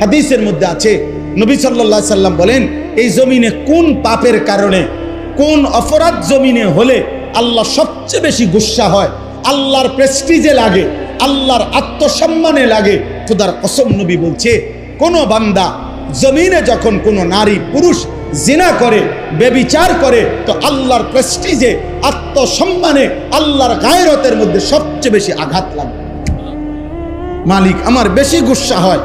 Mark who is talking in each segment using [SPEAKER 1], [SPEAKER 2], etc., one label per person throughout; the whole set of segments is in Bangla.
[SPEAKER 1] হাদিসের মধ্যে আছে, নবী সাল্লাল্লাহু আলাইহি সাল্লাম বলেন, এই জমিনে কোন পাপের কারণে, কোন অপরাধ জমিনে হলে আল্লাহ সবচেয়ে বেশি গুসা হয়, আল্লাহর প্রেস্টিজে লাগে, আল্লাহর আত্মসম্মানে লাগে। খোদার কসম নবী বলছে, কোন বান্দা জমিনে যখন কোন নারী পুরুষ জিনা করে, বেবিচার করে, তো আল্লাহর প্রেস্টিজে, আত্মসম্মানে, আল্লাহর গায়রতের মধ্যে সবচেয়ে বেশি আঘাত লাগে। মালিক আমার বেশি গুসা হয়,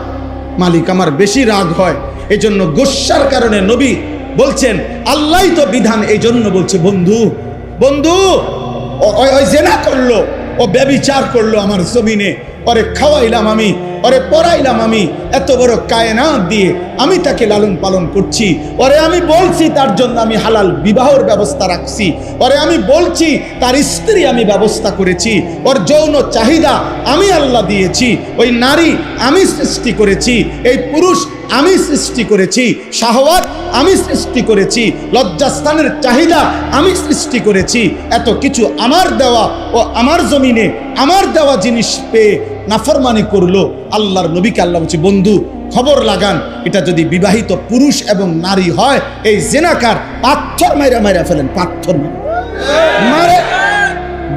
[SPEAKER 1] মালিক আমার বেশি রাগ হয়। এই জন্য গুসার কারণে নবী বলছেন, আল্লাহই তো বিধান, এই জন্য বলছে, বন্ধু বন্ধু ওই জিনা করলো, ও বেবিচার করলো আমার জমিনে, ওরে খাওয়াইলাম আমি, ওরে পড়াইলাম আমি, এত বড় কায়নাত দিয়ে আমি তাকে লালন পালন করছি, ওরে আমি বলছি তার জন্য আমি হালাল বিবাহের ব্যবস্থা রাখছি, ওরে আমি বলছি তার স্ত্রী আমি ব্যবস্থা করেছি, ওর যৌন চাহিদা আমি আল্লাহ দিয়েছি, ওই নারী আমি সৃষ্টি করেছি, এই পুরুষ আমি সৃষ্টি করেছি, শাহওয়াত আমি সৃষ্টি করেছি, লজ্জাস্থানের চাহিদা আমি সৃষ্টি করেছি, এত কিছু আমার দেওয়া, ও আমার জমিনে আমার দেওয়া জিনিস পেয়ে নাফরমানি করলো। আল্লাহর নবীকে আল্লাহ বলছে, বন্ধু খবর লাগান, এটা যদি বিবাহিত পুরুষ এবং নারী হয়, এই জিনাকার পাথর মাইরা মাইরা ফেলেন, পাথর মারে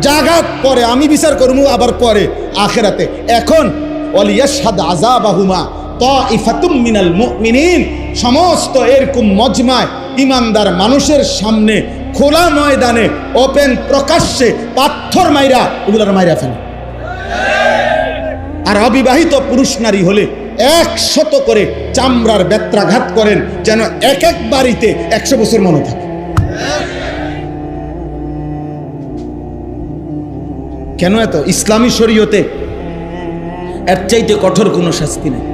[SPEAKER 1] জাগাত পরে আমি বিচার করবো, আবার পরে আখিরাতে। এখন ওয়ালিয়াশহাদ আযাবাহুমা তাইফাতুম মিনাল মুমিনিন, সমস্ত এরকম মজমায় ইমানদার মানুষের সামনে খোলা ময়দানে ওপেন প্রকাশ্যে পাথর মাইরা ওগুলার মাইরা ফেলে। আর অবিবাহিত পুরুষ নারী হলে 100 করে চামড়ার বেত্রাঘাত করেন, যেন এক এক বাড়িতে 100 বছর মনে থাকে। কেন এত? ইসলামী শরীয়তে এর চাইতে কঠোর কোনো শাস্তি নেই।